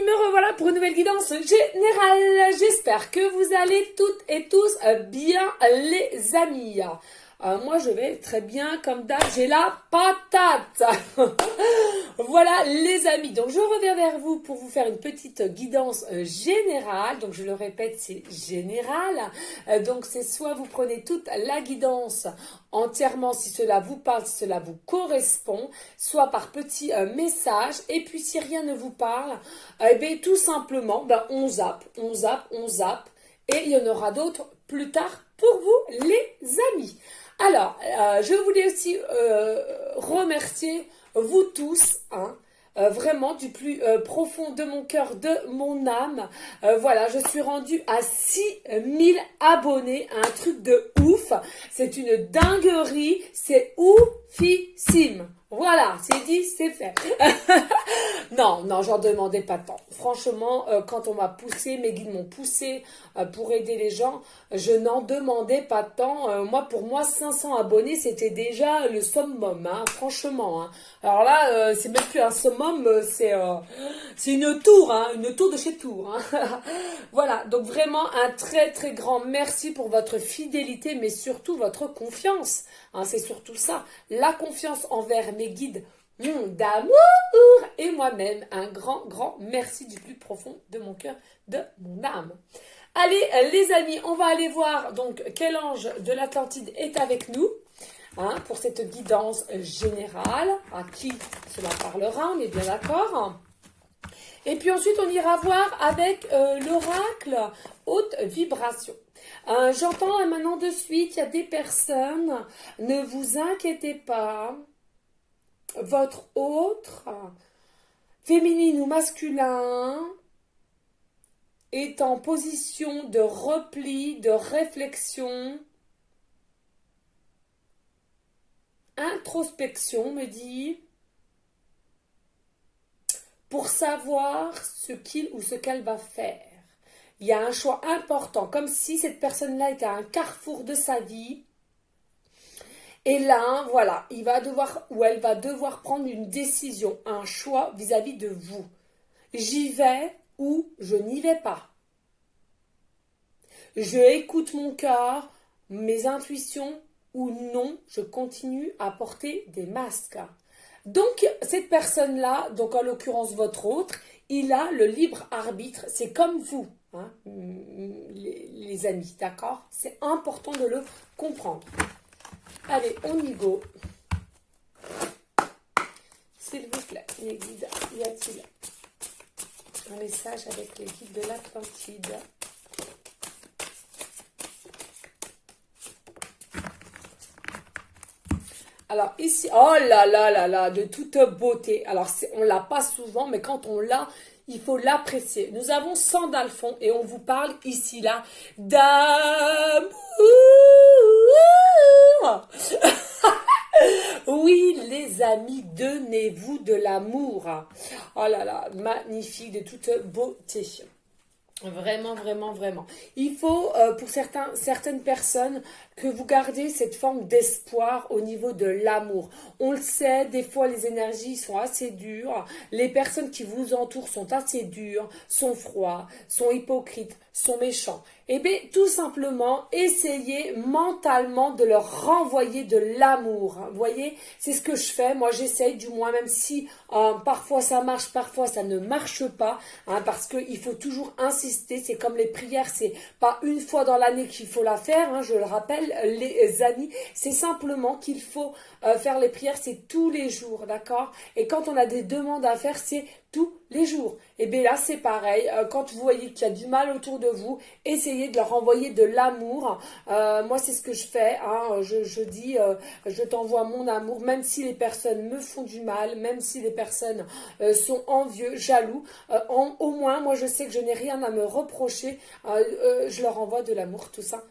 me revoilà pour une nouvelle guidance générale. J'espère que vous allez toutes et tous bien, les amis. Moi, je vais très bien, comme d'hab, j'ai la patate. Voilà, les amis. Donc, je reviens vers vous pour vous faire une petite guidance générale. Donc, je le répète, c'est général. Donc, c'est soit vous prenez toute la guidance entièrement si cela vous parle, si cela vous correspond, soit par petits messages. Et puis, si rien ne vous parle, eh bien, tout simplement, on zappe, on zappe, on zappe. Et il y en aura d'autres plus tard pour vous, les amis. Alors, je voulais aussi remercier vous tous, vraiment du plus profond de mon cœur, de mon âme. Voilà, je suis rendue à 6000 abonnés, un truc de ouf. C'est une dinguerie, c'est oufissime. Voilà, c'est dit, c'est fait. Non, j'en demandais pas tant. Franchement, quand on m'a poussé, mes guides m'ont poussé pour aider les gens, je n'en demandais pas tant. Pour moi, 500 abonnés, c'était déjà le summum, franchement. Alors là, c'est même plus un summum, c'est une tour, une tour de chez Tour. Voilà, donc vraiment un très très grand merci pour votre fidélité, mais surtout votre confiance. C'est surtout ça, la confiance envers mes guides d'amour et moi-même. Un grand merci du plus profond de mon cœur, de mon âme. Allez, les amis, on va aller voir donc quel ange de l'Atlantide est avec nous pour cette guidance générale. À qui cela parlera, on est bien d'accord. Et puis ensuite, on ira voir avec l'oracle haute vibration. J'entends maintenant de suite, il y a des personnes, ne vous inquiétez pas, votre autre, féminine ou masculin, est en position de repli, de réflexion, introspection, me dit, pour savoir ce qu'il ou ce qu'elle va faire. Il y a un choix important, comme si cette personne-là était à un carrefour de sa vie. Et là, voilà, il va devoir ou elle va devoir prendre une décision, un choix vis-à-vis de vous. J'y vais ou je n'y vais pas. Je écoute mon cœur, mes intuitions ou non, je continue à porter des masques. Donc, cette personne-là, donc en l'occurrence votre autre, il a le libre arbitre. C'est comme vous, les amis, d'accord? C'est important de le comprendre. Allez, on y go. S'il vous plaît, les guides, y a-t-il un message avec les guides de l'Atlantide? Alors ici, oh là, de toute beauté. Alors on l'a pas souvent, mais quand on l'a, il faut l'apprécier. Nous avons Sandalphon et on vous parle ici là d'amour. Oui, les amis, donnez-vous de l'amour. Oh là, magnifique, de toute beauté. Vraiment. Il faut, pour certaines personnes, que vous gardez cette forme d'espoir au niveau de l'amour. On le sait, des fois les énergies sont assez dures, les personnes qui vous entourent sont assez dures, sont froides, sont hypocrites, sont méchants. Eh bien, tout simplement, essayez mentalement de leur renvoyer de l'amour. Vous voyez, c'est ce que je fais. Moi, j'essaye, du moins, même si parfois ça marche, parfois ça ne marche pas, parce qu'il faut toujours insister. C'est comme les prières, c'est pas une fois dans l'année qu'il faut la faire, je le rappelle, les amis. C'est simplement qu'il faut faire les prières, c'est tous les jours, d'accord? Et quand on a des demandes à faire, c'est tous les jours. Et bien là, c'est pareil. Quand vous voyez qu'il y a du mal autour de vous, essayez de leur envoyer de l'amour. Moi, c'est ce que je fais. Je dis, je t'envoie mon amour, même si les personnes me font du mal, même si les personnes sont envieux, jaloux. Au moins, moi, je sais que je n'ai rien à me reprocher. Je leur envoie de l'amour, tout ça.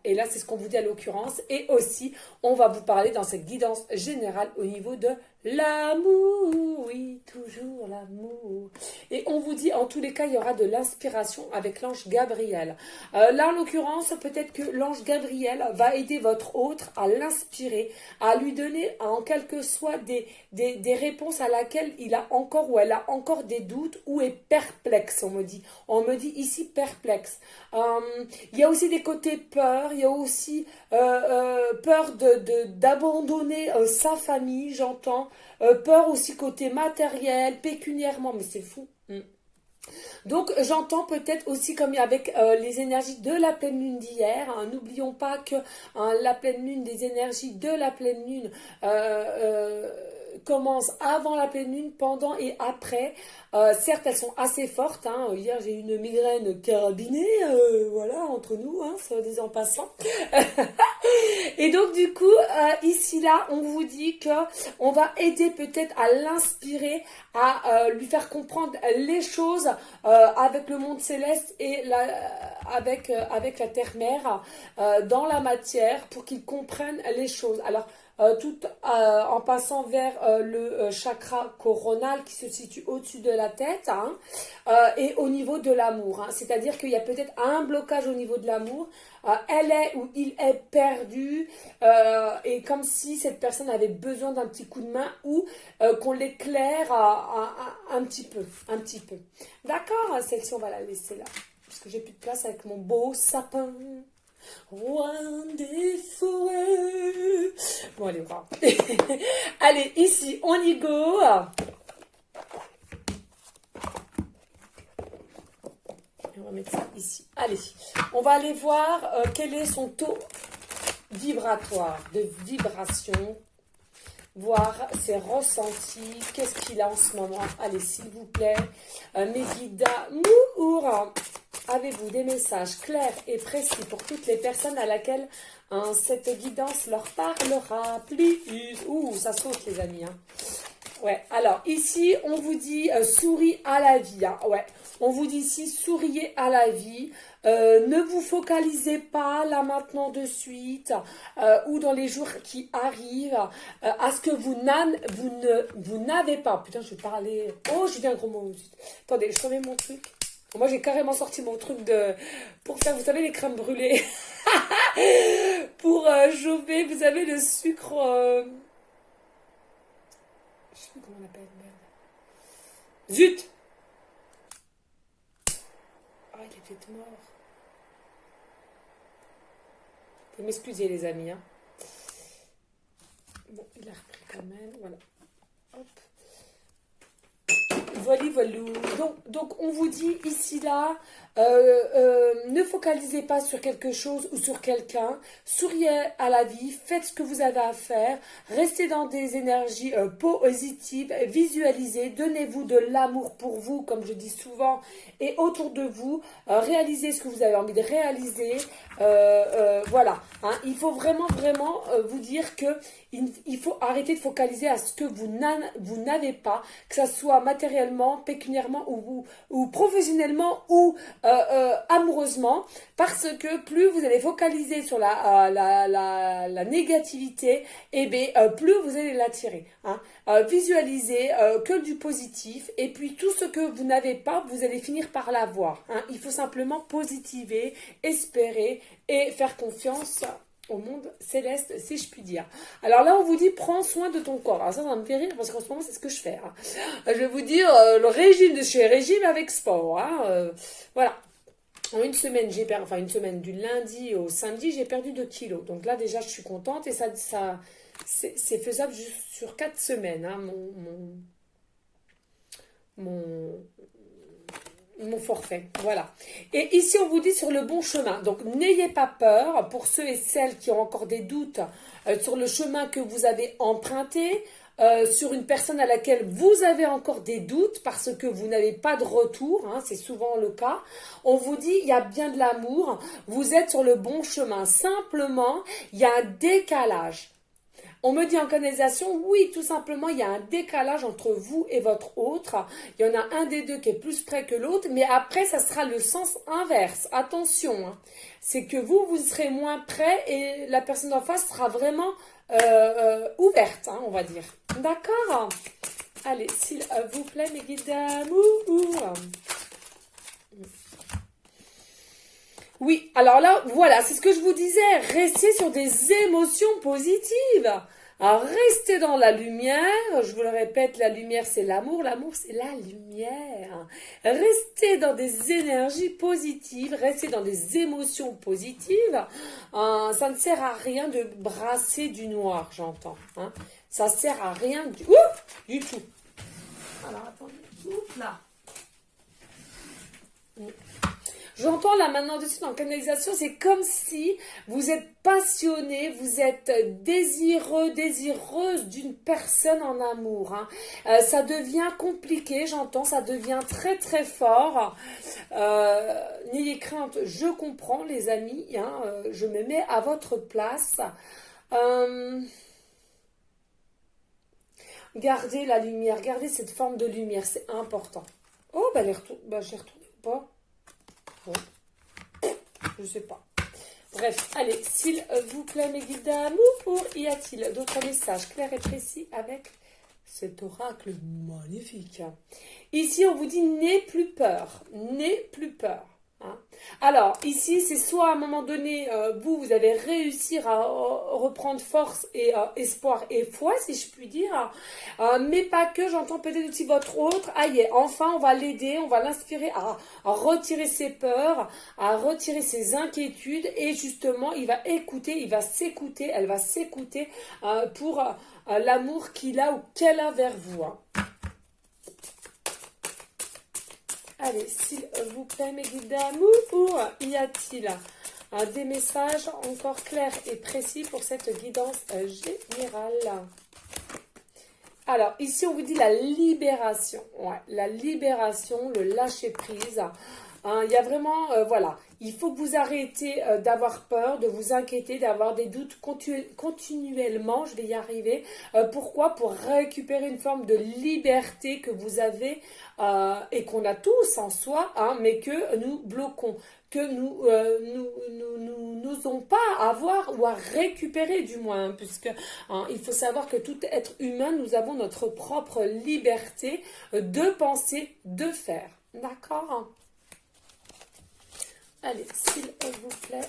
Et là, c'est ce qu'on vous dit à l'occurrence. Et aussi, on va vous parler dans cette guidance générale au niveau de l'amour. Oui, toujours l'amour. Et on vous dit, en tous les cas, il y aura de l'inspiration avec l'ange Gabriel. Là, en l'occurrence, peut-être que l'ange Gabriel va aider votre autre à l'inspirer, à lui donner en quelque soit des réponses à laquelle il a encore ou elle a encore des doutes ou est perplexe, on me dit. On me dit ici perplexe. Il y a aussi des côtés peur, il y a aussi peur d'abandonner sa famille, j'entends. Peur aussi côté matériel, pécuniairement, mais c'est fou. Donc j'entends peut-être aussi comme avec les énergies de la pleine lune d'hier, hein, n'oublions pas que la pleine lune, des énergies de la pleine lune commencent avant la pleine lune, pendant et après. Certes, elles sont assez fortes. Hein. Hier, j'ai eu une migraine carabinée, voilà, entre nous, hein, soit dit en passant. Et donc, du coup, ici, là, on vous dit que on va aider peut-être à l'inspirer, à lui faire comprendre les choses avec le monde céleste et avec la terre-mère dans la matière pour qu'il comprenne les choses. Alors, tout en passant vers le chakra coronal qui se situe au-dessus de la tête, hein, et au niveau de l'amour. Hein. C'est-à-dire qu'il y a peut-être un blocage au niveau de l'amour. Elle est ou il est perdu, et comme si cette personne avait besoin d'un petit coup de main ou qu'on l'éclaire un petit peu. D'accord, celle-ci, on va la laisser là. Parce que j'ai plus de place avec mon beau sapin. Roi des forêts. Bon, allez, voir. Allez, ici, on y go. On va mettre ça ici. Allez, on va aller voir quel est son taux vibratoire, de vibration. Voir ses ressentis, qu'est-ce qu'il a en ce moment. Allez, s'il vous plaît, mes guides d'amour. Avez-vous des messages clairs et précis pour toutes les personnes à laquelle cette guidance leur parlera plus? Ouh, ça saute les amis. Hein. Ouais, alors ici, on vous dit souris à la vie. Hein. Ouais, on vous dit ici, souriez à la vie. Ne vous focalisez pas là maintenant de suite ou dans les jours qui arrivent à ce que vous n'avez pas. Putain, je vais parler. Oh, j'ai dit un gros mot. Attendez, je remets mon truc. Moi, j'ai carrément sorti mon truc pour faire, vous savez, les crèmes brûlées. Pour chauffer, vous avez le sucre. Je sais plus comment on l'appelle, merde. Zut! Ah, il est peut-être mort. Vous m'excusez, les amis. Hein. Bon, il a repris quand même. Voilà. Hop. Voilà. Donc, on vous dit ici, là, ne focalisez pas sur quelque chose ou sur quelqu'un. Souriez à la vie, faites ce que vous avez à faire. Restez dans des énergies positives, visualisez, donnez-vous de l'amour pour vous, comme je dis souvent, et autour de vous. Réalisez ce que vous avez envie de réaliser. Voilà. Hein. Il faut vraiment vous dire que il faut arrêter de focaliser à ce que vous n'avez pas, que ce soit matériellement, pécuniairement ou professionnellement ou amoureusement, parce que plus vous allez focaliser sur la négativité, et bien, plus vous allez l'attirer. Hein. Visualisez que du positif, et puis tout ce que vous n'avez pas, vous allez finir par l'avoir. Hein. Il faut simplement positiver, espérer et faire confiance au monde céleste, si je puis dire. Alors là, on vous dit, prends soin de ton corps. Alors ça me fait rire, parce qu'en ce moment, c'est ce que je fais. Hein. Je vais vous dire, le régime de chez Régime avec sport. Hein. Voilà. En une semaine, du lundi au samedi, j'ai perdu 2 kilos. Donc là, déjà, je suis contente. Et ça c'est faisable juste sur 4 semaines. Hein, mon forfait, voilà. Et ici, on vous dit sur le bon chemin. Donc, n'ayez pas peur pour ceux et celles qui ont encore des doutes sur le chemin que vous avez emprunté, sur une personne à laquelle vous avez encore des doutes parce que vous n'avez pas de retour, hein, c'est souvent le cas. On vous dit, il y a bien de l'amour, vous êtes sur le bon chemin. Simplement, il y a un décalage. On me dit en canalisation, oui, tout simplement, il y a un décalage entre vous et votre autre. Il y en a un des deux qui est plus près que l'autre, mais après, ça sera le sens inverse. Attention, hein. C'est que vous serez moins près et la personne en face sera vraiment ouverte, hein, on va dire. D'accord ? Allez, s'il vous plaît, mes guides d'amour. Oui, alors là, voilà, c'est ce que je vous disais. Restez sur des émotions positives. Alors, restez dans la lumière. Je vous le répète, la lumière, c'est l'amour. L'amour, c'est la lumière. Restez dans des énergies positives. Restez dans des émotions positives. Ça ne sert à rien de brasser du noir, j'entends. Hein. Ça ne sert à rien du tout. Alors, attendez. Oups, là. J'entends là maintenant dessus dans la canalisation, c'est comme si vous êtes passionné, vous êtes désireux, désireuse d'une personne en amour. Hein. Ça devient compliqué, j'entends, ça devient très très fort. N'ayez crainte, je comprends les amis, hein, je me mets à votre place. Gardez la lumière, gardez cette forme de lumière, c'est important. Oh, j'ai retourné ou pas? Bon. Je sais pas. Bref, allez, s'il vous plaît, mes guides d'amour, y a-t-il d'autres messages clairs et précis avec cet oracle magnifique? Ici, on vous dit n'aie plus peur, n'aie plus peur. Hein. Alors, ici, c'est soit à un moment donné, vous allez réussir à reprendre force et espoir et foi, si je puis dire, mais pas que, j'entends peut-être aussi votre autre, aïe, enfin, on va l'aider, on va l'inspirer à retirer ses peurs, à retirer ses inquiétudes, et justement, il va écouter, il va s'écouter, elle va s'écouter pour l'amour qu'il a ou qu'elle a vers vous. Hein. Allez, s'il vous plaît, mes guides d'amour, y a-t-il des messages encore clairs et précis pour cette guidance générale? Alors, ici, on vous dit la libération. Ouais, la libération, le lâcher-prise. Il y a vraiment, voilà, il faut que vous arrêtez d'avoir peur, de vous inquiéter, d'avoir des doutes continuellement, je vais y arriver. Pourquoi? Pour récupérer une forme de liberté que vous avez et qu'on a tous en soi, hein, mais que nous bloquons, que nous n'osons pas avoir ou à récupérer du moins, hein, puisque il faut savoir que tout être humain, nous avons notre propre liberté de penser, de faire. D'accord? Allez, s'il vous plaît.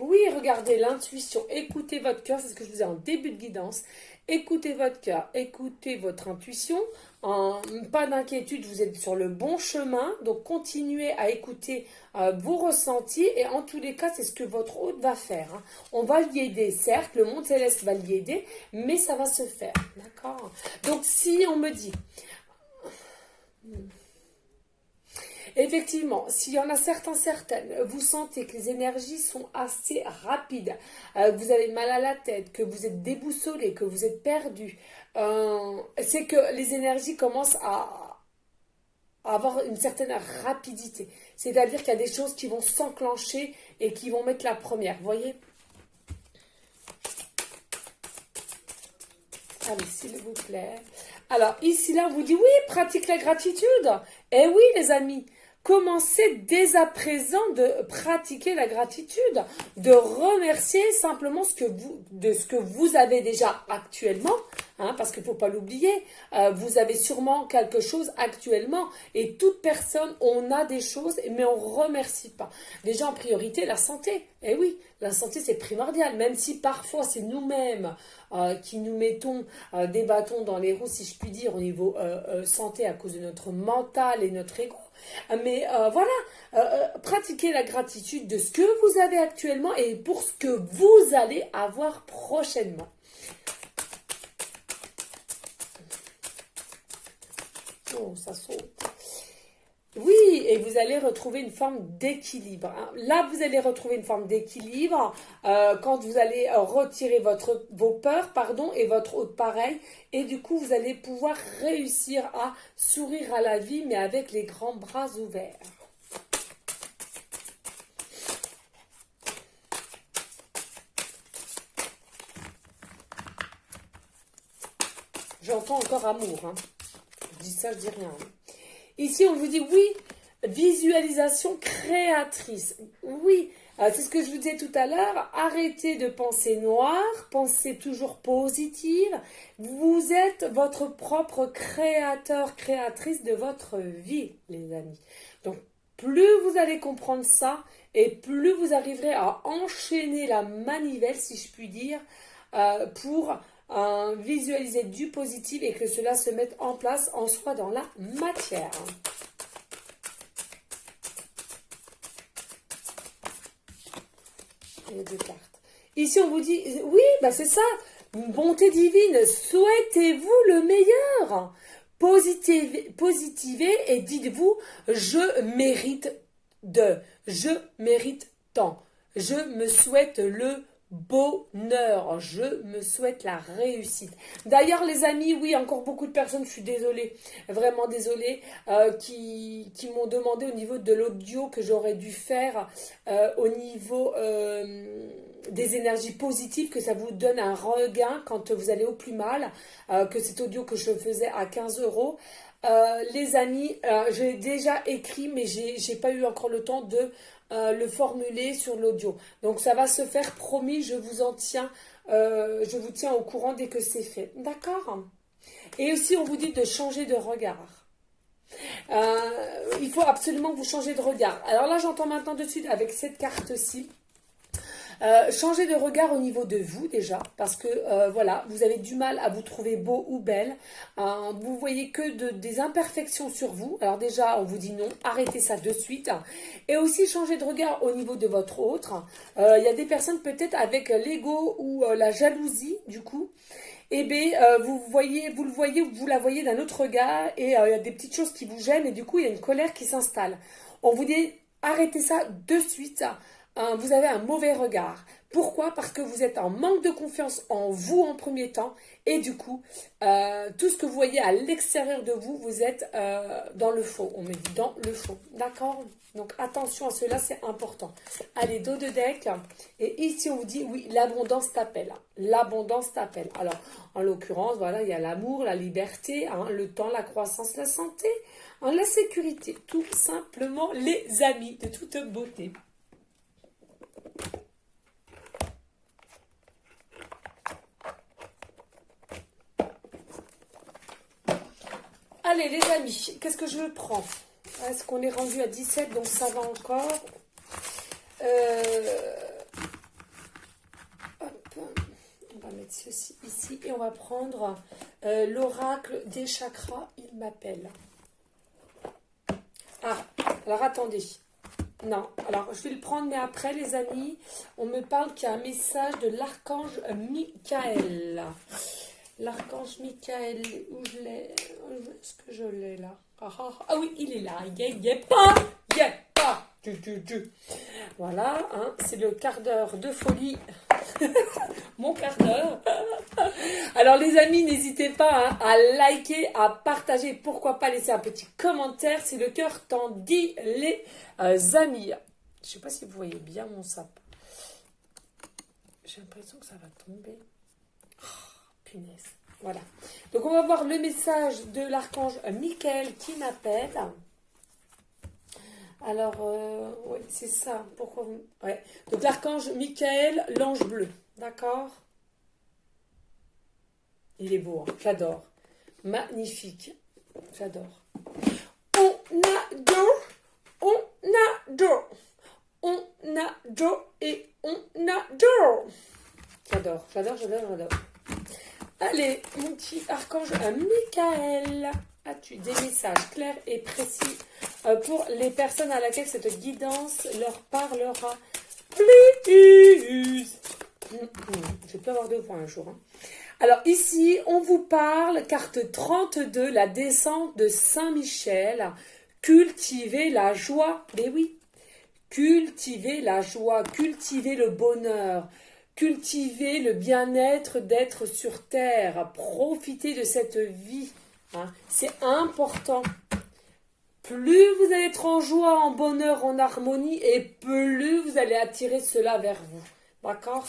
Oui, regardez l'intuition. Écoutez votre cœur, c'est ce que je vous ai en début de guidance. Écoutez votre cœur, écoutez votre intuition. Pas d'inquiétude, vous êtes sur le bon chemin. Donc, continuez à écouter vos ressentis. Et en tous les cas, c'est ce que votre hôte va faire. Hein. On va l'y aider, certes, le monde céleste va l'y aider, mais ça va se faire. D'accord? Donc, si on me dit... Effectivement, s'il y en a certaines, vous sentez que les énergies sont assez rapides, que vous avez mal à la tête, que vous êtes déboussolé, que vous êtes perdu, c'est que les énergies commencent à avoir une certaine rapidité. C'est-à-dire qu'il y a des choses qui vont s'enclencher et qui vont mettre la première, vous voyez? Allez, s'il vous plaît. Alors, ici, là, on vous dit, oui, pratique la gratitude. Eh oui, les amis. Commencez dès à présent de pratiquer la gratitude, de remercier simplement de ce que vous avez déjà actuellement, hein, parce qu'il ne faut pas l'oublier, vous avez sûrement quelque chose actuellement, et toute personne, on a des choses, mais on ne remercie pas. Déjà en priorité, la santé. Eh oui, la santé c'est primordial, même si parfois c'est nous-mêmes qui nous mettons des bâtons dans les roues, si je puis dire, au niveau santé à cause de notre mental et notre ego. Mais voilà, pratiquez la gratitude de ce que vous avez actuellement et pour ce que vous allez avoir prochainement. Oh, ça saute. Oui, et vous allez retrouver une forme d'équilibre. Hein. Là, vous allez retrouver une forme d'équilibre quand vous allez retirer vos peurs, et votre autre pareil. Et du coup, vous allez pouvoir réussir à sourire à la vie, mais avec les grands bras ouverts. J'entends encore amour. Hein. Je dis ça, je dis rien. Hein. Ici, on vous dit oui, visualisation créatrice. Oui, C'est ce que je vous disais tout à l'heure. Arrêtez de penser noir, pensez toujours positive. Vous êtes votre propre créateur, créatrice de votre vie, les amis. Donc, plus vous allez comprendre ça, et plus vous arriverez à enchaîner la manivelle, si je puis dire, pour visualiser du positif et que cela se mette en place en soi dans la matière. Les deux cartes. Ici, on vous dit, oui, bah c'est ça, bonté divine, souhaitez-vous le meilleur. Positivez et dites-vous, je mérite je mérite tant, je me souhaite le bonheur, je me souhaite la réussite. D'ailleurs les amis, oui, encore beaucoup de personnes, je suis désolée, vraiment désolée, qui m'ont demandé au niveau de l'audio que j'aurais dû faire au niveau des énergies positives, que ça vous donne un regain quand vous allez au plus mal, que cet audio que je faisais à 15 €. Les amis, j'ai déjà écrit, mais j'ai pas eu encore le temps de le formuler sur l'audio. Donc ça va se faire, promis, je vous tiens au courant dès que c'est fait. D'accord? Et aussi, on vous dit de changer de regard. Il faut absolument que vous changez de regard. Alors là, j'entends maintenant de suite avec cette carte-ci. Changez de regard au niveau de vous déjà, parce que voilà, vous avez du mal à vous trouver beau ou belle. Vous voyez que des imperfections sur vous. Alors déjà, on vous dit non, arrêtez ça de suite. Et aussi changez de regard au niveau de votre autre. Il y a des personnes peut-être avec l'ego ou la jalousie du coup. Eh bien, vous la voyez d'un autre regard et il y a des petites choses qui vous gênent et du coup, il y a une colère qui s'installe. On vous dit, arrêtez ça de suite. Vous avez un mauvais regard. Pourquoi? Parce que vous êtes en manque de confiance en vous en premier temps et du coup, tout ce que vous voyez à l'extérieur de vous, vous êtes dans le faux. On me dit dans le faux. D'accord? Donc attention à cela, c'est important. Allez, dos de deck. Et ici, on vous dit, oui, l'abondance t'appelle. L'abondance t'appelle. Alors, en l'occurrence, voilà, il y a l'amour, la liberté, le temps, la croissance, la santé, la sécurité. Tout simplement, les amis de toute beauté. Allez les amis, qu'est-ce que je prends? Est-ce qu'on est rendu à 17, donc ça va encore. Hop, on va mettre ceci ici et on va prendre l'oracle des chakras, il m'appelle. Ah, alors attendez. Non, alors je vais le prendre, mais après les amis, on me parle qu'il y a un message de l'archange Michael. L'archange Michael, où je l'ai? Est-ce que je l'ai là? Ah oui, il est là. Il est pas. Voilà, hein, c'est le quart d'heure de folie. Mon quart d'heure. Alors les amis, n'hésitez pas à liker, à partager. Pourquoi pas laisser un petit commentaire si le cœur t'en dit, les amis. Je sais pas si vous voyez bien mon sapin. J'ai l'impression que ça va tomber. Punaise. Voilà. Donc, on va voir le message de l'archange Michael qui m'appelle. Alors, oui, c'est ça. Pourquoi vous... Ouais. Donc, l'archange Michael, l'ange bleu. D'accord? Il est beau, hein. J'adore. Magnifique. J'adore. On adore et on adore. J'adore. Allez, mon petit archange Michael, as-tu des messages clairs et précis pour les personnes à laquelle cette guidance leur parlera plus? Je peux avoir 2 points un jour. Hein. Alors ici, on vous parle, carte 32, la descente de Saint-Michel. Cultivez la joie. Mais oui, cultivez la joie, cultivez le bonheur. Cultivez le bien-être d'être sur Terre. Profitez de cette vie. Hein. C'est important. Plus vous allez être en joie, en bonheur, en harmonie, et plus vous allez attirer cela vers vous. D'accord?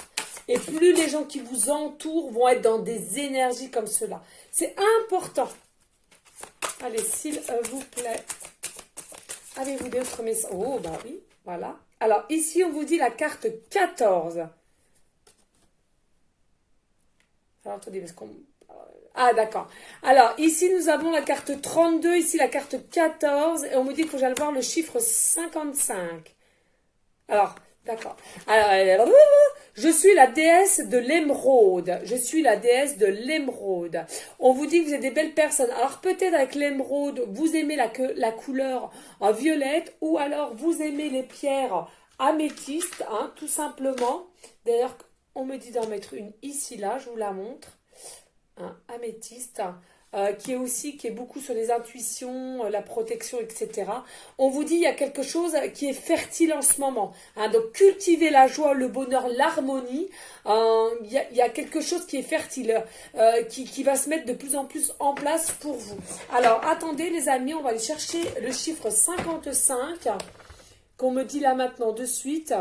Et plus les gens qui vous entourent vont être dans des énergies comme cela. C'est important. Allez, s'il vous plaît. Avez-vous d'autres messages? Oh, bah oui, voilà. Alors, ici, on vous dit la carte 14. Alors, attendez, parce qu'on... Ah, d'accord. Alors, ici, nous avons la carte 32, ici, la carte 14, et on me dit que j'aille voir le chiffre 55. Alors, d'accord. Alors, je suis la déesse de l'émeraude. Je suis la déesse de l'émeraude. On vous dit que vous êtes des belles personnes. Alors, peut-être avec l'émeraude, vous aimez la couleur en violette, ou alors vous aimez les pierres améthystes, hein, tout simplement. D'ailleurs, on me dit d'en mettre une ici, là, je vous la montre. Améthyste, qui est beaucoup sur les intuitions, la protection, etc. On vous dit il y a quelque chose qui est fertile en ce moment. Hein, donc cultivez la joie, le bonheur, l'harmonie. Il y a quelque chose qui est fertile, qui va se mettre de plus en plus en place pour vous. Alors attendez les amis, on va aller chercher le chiffre 55 qu'on me dit là maintenant de suite.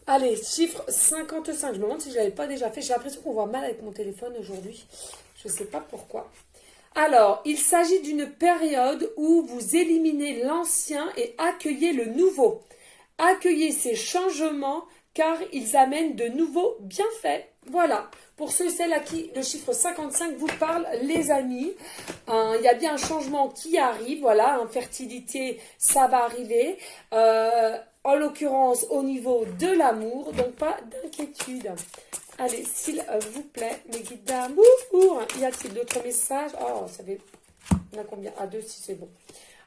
Allez, chiffre 55. Je me demande si je ne l'avais pas déjà fait. J'ai l'impression qu'on voit mal avec mon téléphone aujourd'hui. Je ne sais pas pourquoi. Alors, il s'agit d'une période où vous éliminez l'ancien et accueillez le nouveau. Accueillez ces changements car ils amènent de nouveaux bienfaits. Voilà. Pour ceux et celles à qui le chiffre 55 vous parle, les amis, il y a bien un changement qui arrive. Voilà, fertilité, ça va arriver. En l'occurrence au niveau de l'amour, donc pas d'inquiétude. Allez, s'il vous plaît, mes guides d'amour, y a-t-il d'autres messages? Oh, ça fait... On a combien? Ah, 2, si c'est bon.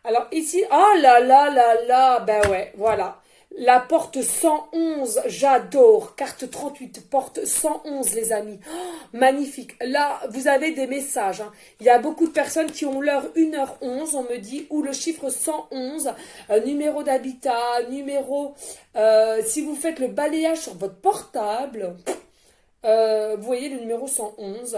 Alors ici, oh là là là là, ben ouais, voilà. La porte 111, j'adore. Carte 38, porte 111, les amis. Oh, magnifique. Là, vous avez des messages. Hein. Il y a beaucoup de personnes qui ont l'heure 1h11, on me dit, ou le chiffre 111, numéro d'habitat, numéro... si vous faites le balayage sur votre portable, vous voyez le numéro 111.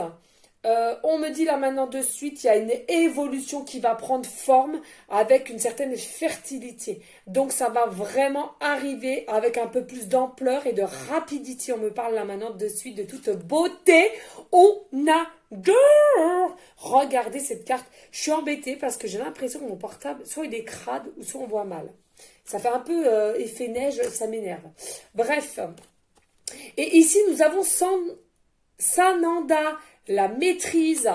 On me dit là maintenant de suite, il y a une évolution qui va prendre forme avec une certaine fertilité. Donc ça va vraiment arriver avec un peu plus d'ampleur et de rapidité. On me parle là maintenant de suite de toute beauté. On adore. Regardez cette carte. Je suis embêtée parce que j'ai l'impression que mon portable, soit il est crade ou soit on voit mal. Ça fait un peu effet neige, ça m'énerve. Bref. Et ici nous avons Sananda. La maîtrise,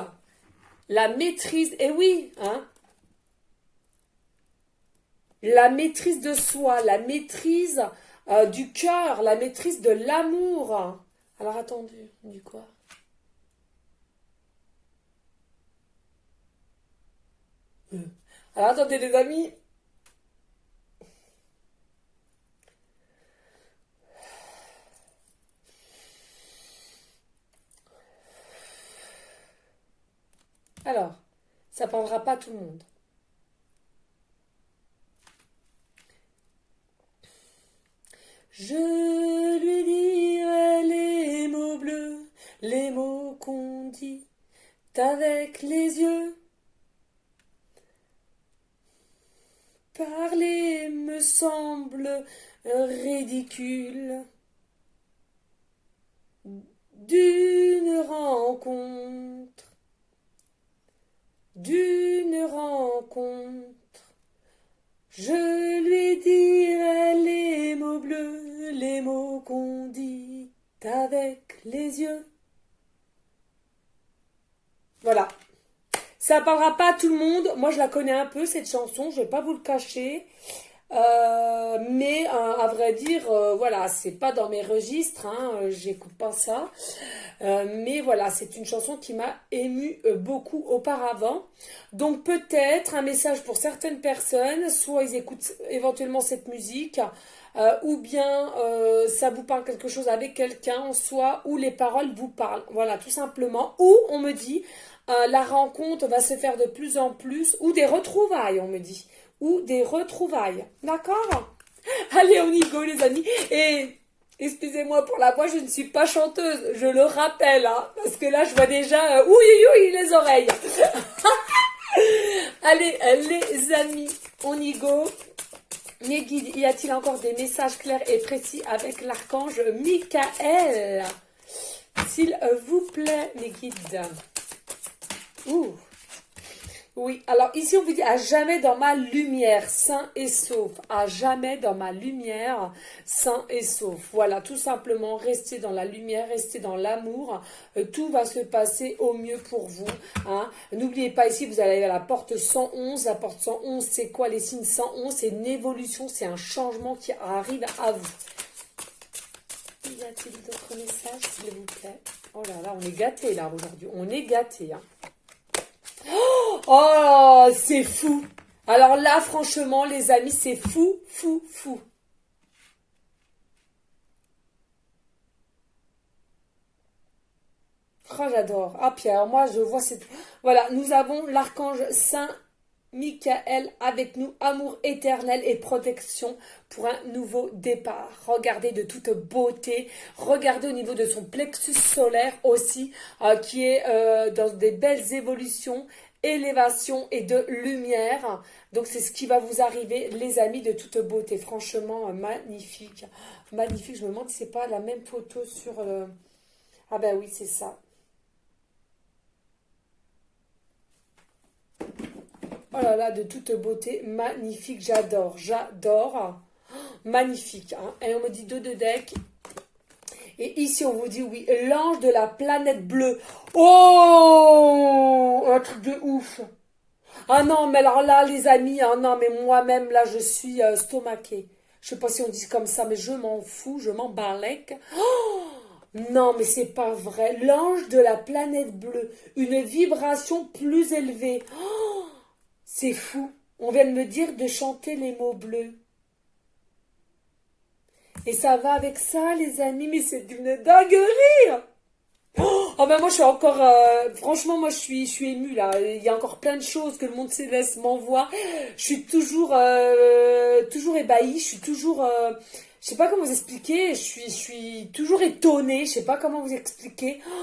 et oui, hein, la maîtrise de soi, la maîtrise du cœur, la maîtrise de l'amour. Alors attendez, on dit quoi? Alors attendez les amis. Alors, ça ne parlera pas à tout le monde. Je lui dirai les mots bleus, les mots qu'on dit avec les yeux. Parler me semble ridicule. D'une rencontre. Je lui dirai les mots bleus, les mots qu'on dit avec les yeux. Voilà. Ça ne parlera pas à tout le monde. Moi, je la connais un peu, cette chanson. Je ne vais pas vous le cacher. Mais à vrai dire, voilà, c'est pas dans mes registres, hein, j'écoute pas ça. Mais voilà, c'est une chanson qui m'a émue beaucoup auparavant. Donc peut-être un message pour certaines personnes, soit ils écoutent éventuellement cette musique, ou bien ça vous parle quelque chose avec quelqu'un, soit où les paroles vous parlent. Voilà, tout simplement. Ou on me dit, la rencontre va se faire de plus en plus, ou des retrouvailles, on me dit. Ou des retrouvailles. D'accord? Allez, on y go, les amis. Et excusez-moi pour la voix, je ne suis pas chanteuse. Je le rappelle, hein, parce que là, je vois déjà... oui, les oreilles. Allez, les amis, on y go. Mes guides, y a-t-il encore des messages clairs et précis avec l'archange Michael? S'il vous plaît, mes guides. Ouh. Oui, alors ici on vous dit à jamais dans ma lumière, sain et sauf. À jamais dans ma lumière, sain et sauf. Voilà, tout simplement, restez dans la lumière, restez dans l'amour. Tout va se passer au mieux pour vous. Hein. N'oubliez pas ici, vous allez à la porte 111. La porte 111, c'est quoi les signes 111? C'est une évolution, c'est un changement qui arrive à vous. Y a-t-il d'autres messages, s'il vous plaît? Oh là là, on est gâtés là aujourd'hui. On est gâtés. Hein. Oh, c'est fou. Alors là, franchement, les amis, c'est fou, fou, fou. Oh, j'adore. Ah, Pierre, moi, je vois cette... Voilà, nous avons l'archange Saint Michael avec nous, amour éternel et protection pour un nouveau départ. Regardez de toute beauté, regardez au niveau de son plexus solaire aussi, qui est dans des belles évolutions, élévation et de lumière. Donc c'est ce qui va vous arriver, les amis, de toute beauté. Franchement, magnifique. Magnifique, je me demande si c'est pas la même photo sur le... Ah ben oui, c'est ça. Oh là là, de toute beauté, magnifique, j'adore, j'adore. Magnifique, hein. Et on me dit deux de deck. Et ici, on vous dit, oui, l'ange de la planète bleue. Oh, un truc de ouf. Ah non, mais alors là, les amis, ah non, mais moi-même, là, je suis stomaquée. Je sais pas si on dit comme ça, mais je m'en fous, je m'en balèque. Oh, non, mais c'est pas vrai. L'ange de la planète bleue, une vibration plus élevée. Oh, c'est fou. On vient de me dire de chanter les mots bleus. Et ça va avec ça, les amis, mais c'est une dinguerie. Oh ben moi je suis encore franchement moi je suis émue là, il y a encore plein de choses que le monde céleste m'envoie. Je suis toujours ébahie, je suis toujours je sais pas comment vous expliquer, je suis toujours étonnée, je sais pas comment vous expliquer. Oh,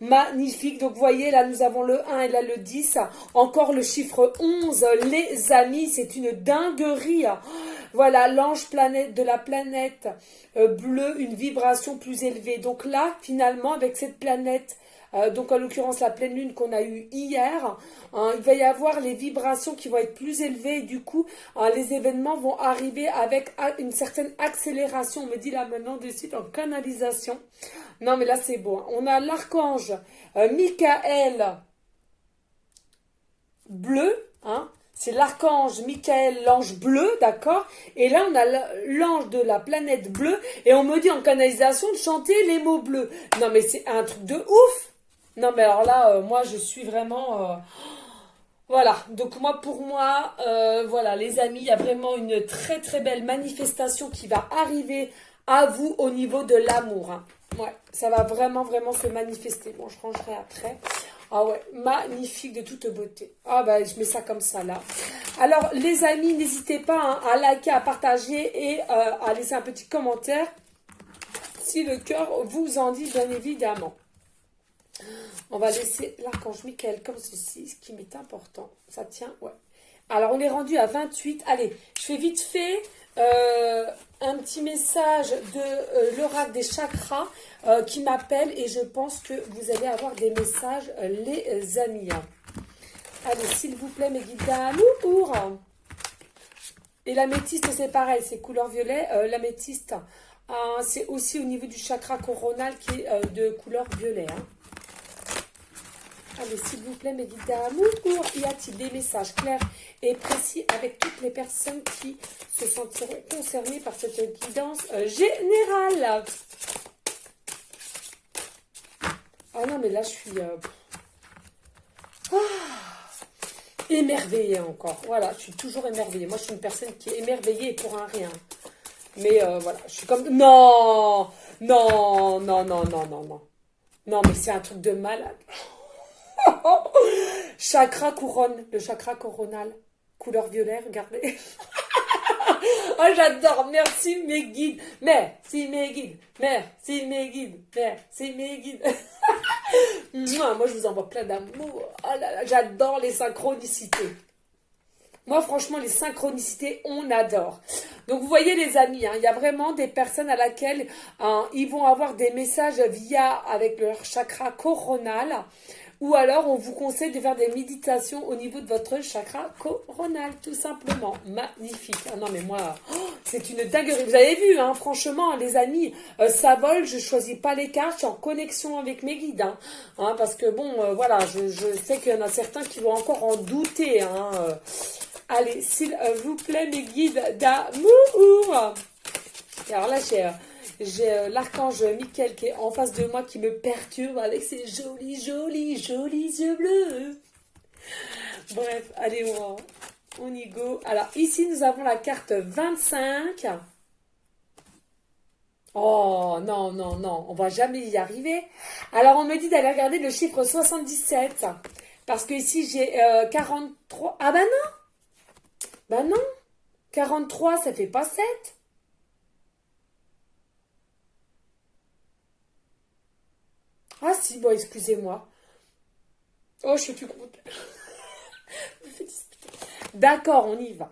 magnifique. Donc vous voyez là nous avons le 1 et là le 10, encore le chiffre 11 les amis, c'est une dinguerie. Voilà, l'ange planète de la planète bleue, une vibration plus élevée. Donc là, finalement, avec cette planète, donc en l'occurrence la pleine lune qu'on a eue hier, hein, il va y avoir les vibrations qui vont être plus élevées et du coup, hein, les événements vont arriver avec une certaine accélération. On me dit là maintenant de suite en canalisation. Non mais là c'est beau. Hein. On a l'archange Michael bleu, hein. C'est l'archange Michael, l'ange bleu, d'accord? Et là, on a l'ange de la planète bleue. Et on me dit en canalisation de chanter les mots bleus. Non, mais c'est un truc de ouf! Non, mais alors là, moi, je suis vraiment... Voilà. Donc, pour moi, voilà, les amis, il y a vraiment une très, très belle manifestation qui va arriver à vous au niveau de l'amour. Hein. Ouais, ça va vraiment, vraiment se manifester. Bon, je rangerai après. Ah ouais, magnifique de toute beauté. Ah bah je mets ça comme ça là. Alors les amis, n'hésitez pas hein, à liker, à partager et à laisser un petit commentaire si le cœur vous en dit bien évidemment. On va laisser l'archange Michael comme ceci, ce qui m'est important. Ça tient, ouais. Alors on est rendu à 28. Allez, je fais vite fait un petit message de l'oracle des chakras qui m'appelle et je pense que vous allez avoir des messages les amis. Allez, s'il vous plaît, mes guides d'amour. Et l'améthyste, c'est pareil, c'est couleur violet. L'améthyste, c'est aussi au niveau du chakra coronal qui est de couleur violet. Hein. Allez, s'il vous plaît, mes guides d'amour, y a-t-il des messages clairs et précis avec toutes les personnes qui se sentiront concernées par cette guidance générale? Ah non, mais là, je suis émerveillée encore. Voilà, je suis toujours émerveillée. Moi, je suis une personne qui est émerveillée pour un rien. Mais voilà, je suis comme... Non, non, non, non, non, non, non. Non, mais c'est un truc de malade. Chakra couronne, le chakra coronal, couleur violet, regardez. Oh, j'adore, merci mes guides, merci mes guides, merci mes guides, merci mes guides. Moi, je vous envoie plein d'amour. Oh là là, j'adore les synchronicités. Moi, franchement, les synchronicités, on adore. Donc vous voyez les amis, hein, il y a vraiment des personnes à laquelle ils vont avoir des messages via avec leur chakra coronal. Ou alors, on vous conseille de faire des méditations au niveau de votre chakra coronal, tout simplement. Magnifique. Ah non, mais moi, c'est une dinguerie. Vous avez vu, hein, franchement, les amis, ça vole, je choisis pas les cartes, je suis en connexion avec mes guides. Parce que bon, voilà, je sais qu'il y en a certains qui vont encore en douter. Allez, s'il vous plaît, mes guides d'amour. Alors là, j'ai l'archange Michael qui est en face de moi qui me perturbe avec ses jolis, jolis, jolis yeux bleus. Bref, allez, on y go. Alors, ici, nous avons la carte 25. Oh, non, non, non, on va jamais y arriver. Alors, on me dit d'aller regarder le chiffre 77. Parce que ici, j'ai 43. Ah, bah non. Bah non. 43, ça fait pas 7. Ah si, bon, excusez-moi. Oh, je suis plus contente. D'accord, on y va.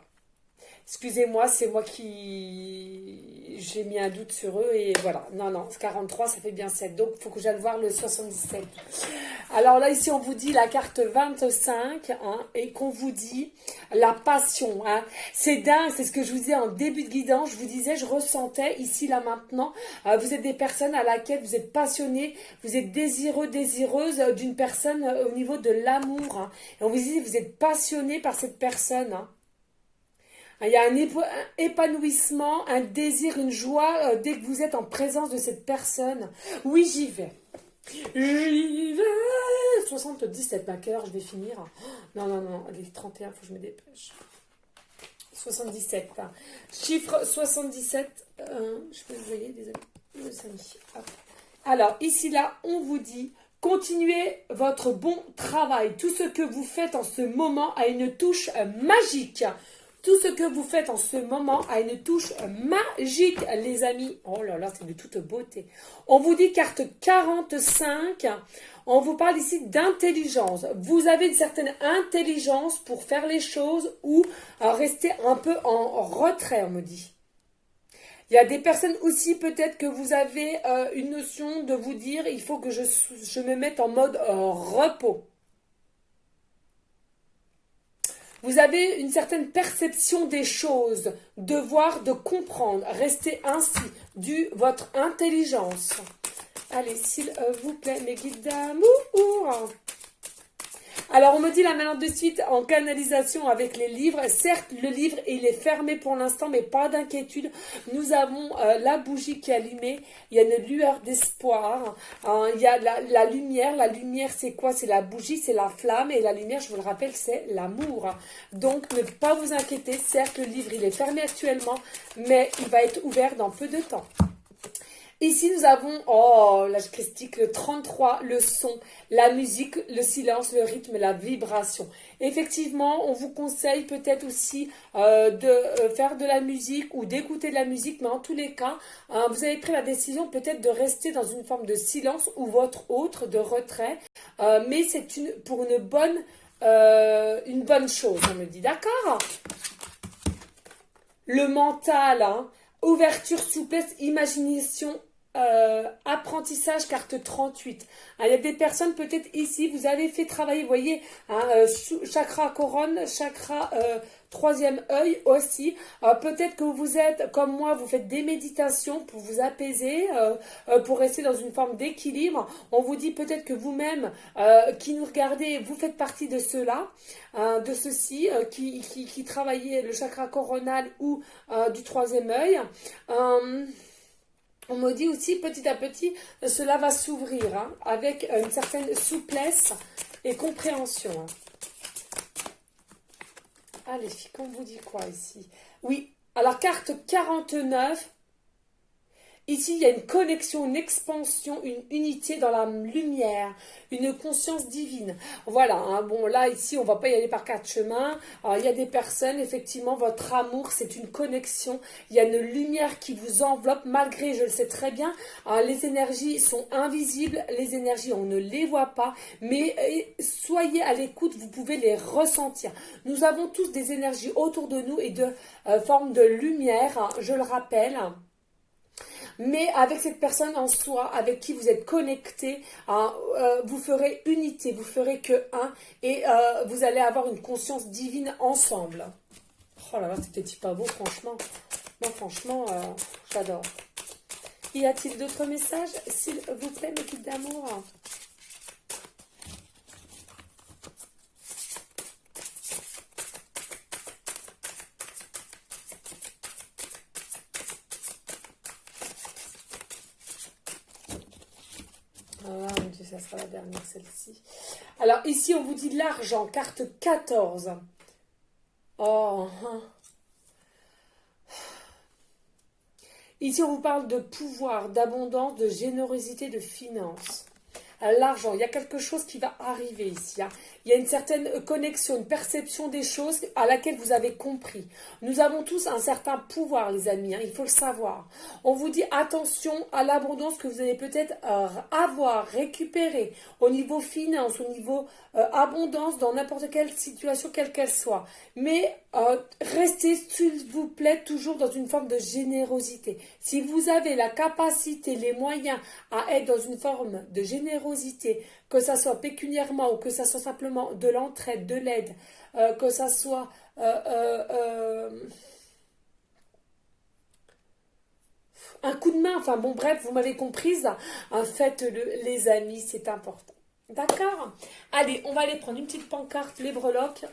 Excusez-moi, c'est moi qui... J'ai mis un doute sur eux et voilà. Non, non, 43, ça fait bien 7. Donc, il faut que j'aille voir le 77. Alors là, ici, on vous dit la carte 25 et qu'on vous dit la passion. C'est dingue, c'est ce que je vous disais en début de guidance. Je vous disais, je ressentais ici, là, maintenant. Vous êtes des personnes à laquelle vous êtes passionnés, vous êtes désireux, désireuse d'une personne au niveau de l'amour. Et on vous dit, vous êtes passionné par cette personne. Il y a un épanouissement, un désir, une joie dès que vous êtes en présence de cette personne. Oui, j'y vais. J'y vais. 77, à quelle heure je vais finir? Non, non, non, les 31, il faut que je me dépêche. 77. Chiffre 77. Je peux vous voyez, les amis. Alors, ici, là, on vous dit... Continuez votre bon travail. Tout ce que vous faites en ce moment a une touche magique. Tout ce que vous faites en ce moment a une touche magique, les amis. Oh là là, c'est de toute beauté. On vous dit carte 45. On vous parle ici d'intelligence. Vous avez une certaine intelligence pour faire les choses ou rester un peu en retrait, on me dit. Il y a des personnes aussi, peut-être que vous avez une notion de vous dire, il faut que je me mette en mode repos. Vous avez une certaine perception des choses, de voir, de comprendre. Restez ainsi, votre intelligence. Allez, s'il vous plaît, mes guides d'amour. Alors, on me dit là maintenant de suite en canalisation avec les livres. Certes, le livre, il est fermé pour l'instant, mais pas d'inquiétude. Nous avons la bougie qui est allumée. Il y a une lueur d'espoir. Il y a la lumière. La lumière, c'est quoi? C'est la bougie, c'est la flamme. Et la lumière, je vous le rappelle, c'est l'amour. Donc, ne pas vous inquiéter. Certes, le livre, il est fermé actuellement, mais il va être ouvert dans peu de temps. Ici, nous avons, là je critique, le 33, le son, la musique, le silence, le rythme, la vibration. Effectivement, on vous conseille peut-être aussi de faire de la musique ou d'écouter de la musique, mais en tous les cas, vous avez pris la décision peut-être de rester dans une forme de silence ou votre autre de retrait, mais c'est pour une bonne chose, on me dit, d'accord? Le mental, ouverture, souplesse, imagination, apprentissage, carte 38. Il y a des personnes, peut-être ici, vous avez fait travailler, vous voyez, chakra couronne, chakra troisième œil aussi. Peut-être que vous êtes, comme moi, vous faites des méditations pour vous apaiser, pour rester dans une forme d'équilibre. On vous dit peut-être que vous-même, qui nous regardez, vous faites partie de ceux-là, de ceux-ci, qui travaillez le chakra coronal ou du troisième œil. On me dit aussi, petit à petit, cela va s'ouvrir avec une certaine souplesse et compréhension. Allez, qu'on vous dit quoi ici? Oui, alors carte 49. Ici, il y a une connexion, une expansion, une unité dans la lumière, une conscience divine. Voilà, hein. Bon, là, ici, on ne va pas y aller par quatre chemins. Alors, il y a des personnes, effectivement, votre amour, c'est une connexion. Il y a une lumière qui vous enveloppe, malgré, je le sais très bien, les énergies sont invisibles, les énergies, on ne les voit pas, mais soyez à l'écoute, vous pouvez les ressentir. Nous avons tous des énergies autour de nous et de forme de lumière, hein, je le rappelle. Mais avec cette personne en soi, avec qui vous êtes connecté, hein, vous ferez unité, vous ferez que un, et vous allez avoir une conscience divine ensemble. Oh là là, c'était pas beau, franchement. Moi, franchement, j'adore. Y a-t-il d'autres messages, s'il vous plaît, mes guides d'amour? Ah, mon Dieu, ça sera la dernière, celle-ci. Alors, ici, on vous dit l'argent, carte 14. Oh, hein. Ici, on vous parle de pouvoir, d'abondance, de générosité, de finances. L'argent, il y a quelque chose qui va arriver ici. Hein. Il y a une certaine connexion, une perception des choses à laquelle vous avez compris. Nous avons tous un certain pouvoir, les amis, hein, il faut le savoir. On vous dit attention à l'abondance que vous allez peut-être avoir, récupérer au niveau finance, au niveau abondance dans n'importe quelle situation, quelle qu'elle soit. Mais restez, s'il vous plaît, toujours dans une forme de générosité. Si vous avez la capacité, les moyens à être dans une forme de générosité, que ça soit pécuniairement ou que ça soit simplement de l'entraide, de l'aide, que ça soit un coup de main, enfin bon bref, vous m'avez comprise, faites-le les amis, c'est important. D'accord? Allez, on va aller prendre une petite pancarte, les breloques,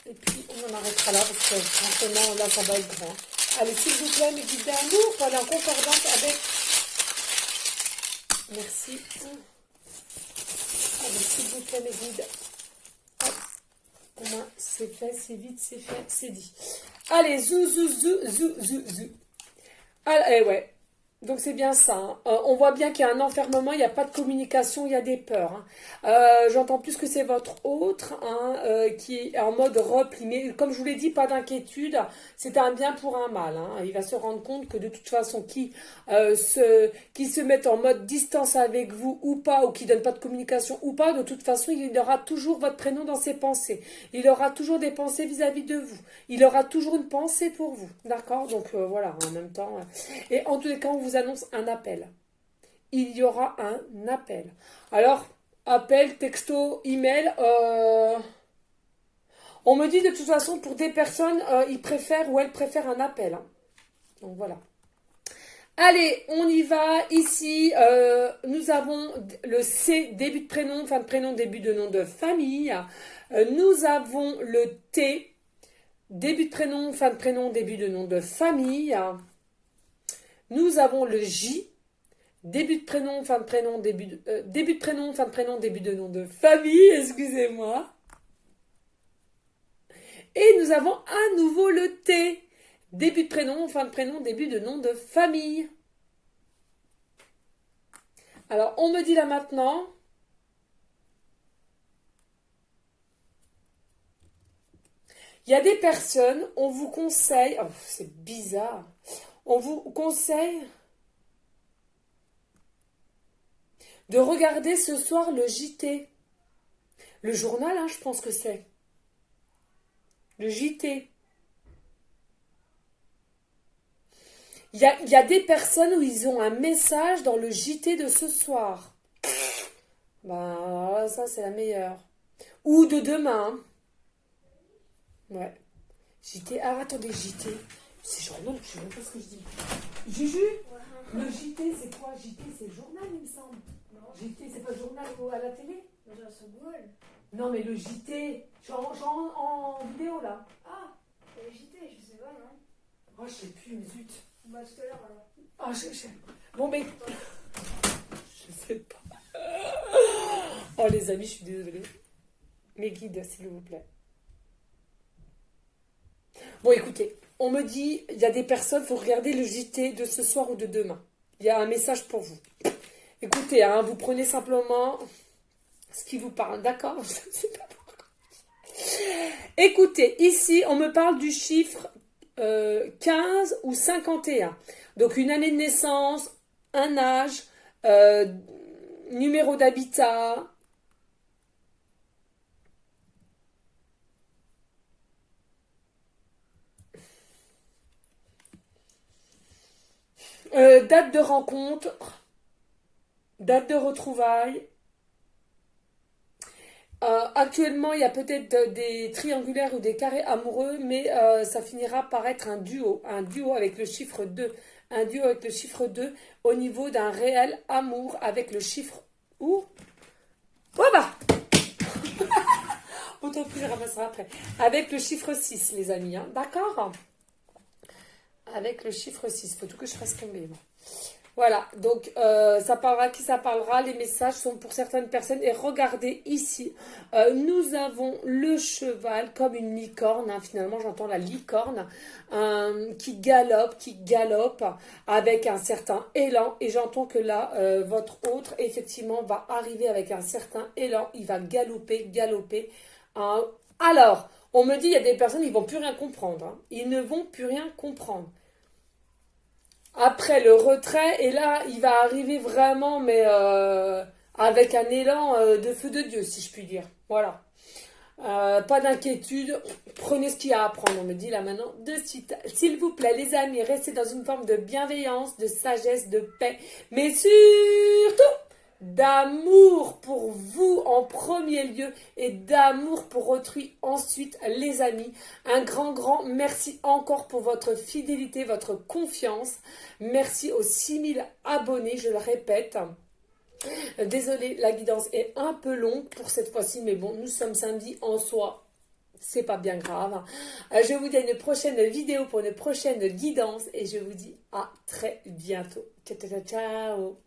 et puis on en arrêtera là parce que franchement là ça va être grand. Allez, s'il vous plaît, mes guides d'amour, pour aller en concordance avec... Merci. Allez, s'il vous plaît, mes guides. Hop. Au moins, c'est fait, c'est vite, c'est fait, c'est dit. Allez, zou, zou, zou, zou, zou, zou. Allez, ouais. Donc c'est bien ça. Hein. On voit bien qu'il y a un enfermement, il n'y a pas de communication, il y a des peurs. Hein. J'entends plus que c'est votre autre hein, qui est en mode repli. Mais comme je vous l'ai dit, pas d'inquiétude. C'est un bien pour un mal. Hein. Il va se rendre compte que de toute façon, qui se met en mode distance avec vous ou pas, ou qui donne pas de communication ou pas, de toute façon, il aura toujours votre prénom dans ses pensées. Il aura toujours des pensées vis-à-vis de vous. Il aura toujours une pensée pour vous. D'accord? Donc voilà, en même temps. Et en tous les cas, on vous annonce un appel. Il y aura un appel. Alors, appel, texto, email. On me dit de toute façon, pour des personnes, ils préfèrent ou elles préfèrent un appel. Hein. Donc voilà. Allez, on y va. Ici, nous avons le C, début de prénom, fin de prénom, début de nom de famille. Nous avons le T, début de prénom, fin de prénom, début de nom de famille. Nous avons le J, début de prénom, fin de prénom, début de prénom, fin de prénom, début de nom de famille, excusez-moi. Et nous avons à nouveau le T, début de prénom, fin de prénom, début de nom de famille. Alors, on me dit là maintenant... Il y a des personnes, on vous conseille... Oh, c'est bizarre. On vous conseille de regarder ce soir le JT. Le journal, hein, je pense que c'est. Le JT. Il y a des personnes où ils ont un message dans le JT de ce soir. Ben, ça, c'est la meilleure. Ou de demain. Ouais. JT. Ah, attendez, JT. C'est journal, je sais même pas ce que je dis. Juju, le JT, c'est quoi? JT, c'est le journal, il me semble. Non. JT, c'est pas le journal à la télé? Non, c'est Google. Non, mais le JT, je suis en vidéo, là. Ah, le JT, je sais pas, non? Oh, je sais plus, mais zut. Bah, tout à l'heure, alors. Ah, Bon, mais... Je sais pas. Oh, les amis, je suis désolée. Mes guides, s'il vous plaît. Bon, écoutez, on me dit, il y a des personnes, il faut regarder le JT de ce soir ou de demain. Il y a un message pour vous. Écoutez, hein, vous prenez simplement ce qui vous parle, d'accord? Je ne sais pas pourquoi. Écoutez, ici, on me parle du chiffre 15 ou 51. Donc, une année de naissance, un âge, numéro d'habitat. Date de rencontre, date de retrouvailles. Actuellement, il y a peut-être des triangulaires ou des carrés amoureux, mais ça finira par être un duo avec le chiffre 2. Un duo avec le chiffre 2 au niveau d'un réel amour avec le chiffre... Ouh. Oh bah. Autant que je ramasserai après. Avec le chiffre 6, les amis, hein. D'accord? Avec le chiffre 6. Faut tout que je fasse tomber, moi. Voilà, donc ça parlera qui ça parlera. Les messages sont pour certaines personnes. Et regardez ici, nous avons le cheval comme une licorne. Hein, finalement, j'entends la licorne qui galope avec un certain élan. Et j'entends que là, votre autre, effectivement, va arriver avec un certain élan. Il va galoper. Hein. Alors, on me dit, il y a des personnes, ils ne vont plus rien comprendre. Hein. Ils ne vont plus rien comprendre. Après le retrait, et là, il va arriver vraiment, mais avec un élan de feu de Dieu, si je puis dire. Voilà. Pas d'inquiétude, prenez ce qu'il y a à prendre, on me dit là maintenant, de suite. S'il vous plaît, les amis, restez dans une forme de bienveillance, de sagesse, de paix, mais surtout d'amour pour vous en premier lieu et d'amour pour autrui ensuite, les amis. Un grand merci encore pour votre fidélité, votre confiance. Merci aux 6000 abonnés, je le répète. Désolée, la guidance est un peu longue pour cette fois-ci, mais bon, nous sommes samedi en soi. C'est pas bien grave. Je vous dis à une prochaine vidéo pour une prochaine guidance et je vous dis à très bientôt. Ciao, ciao, ciao.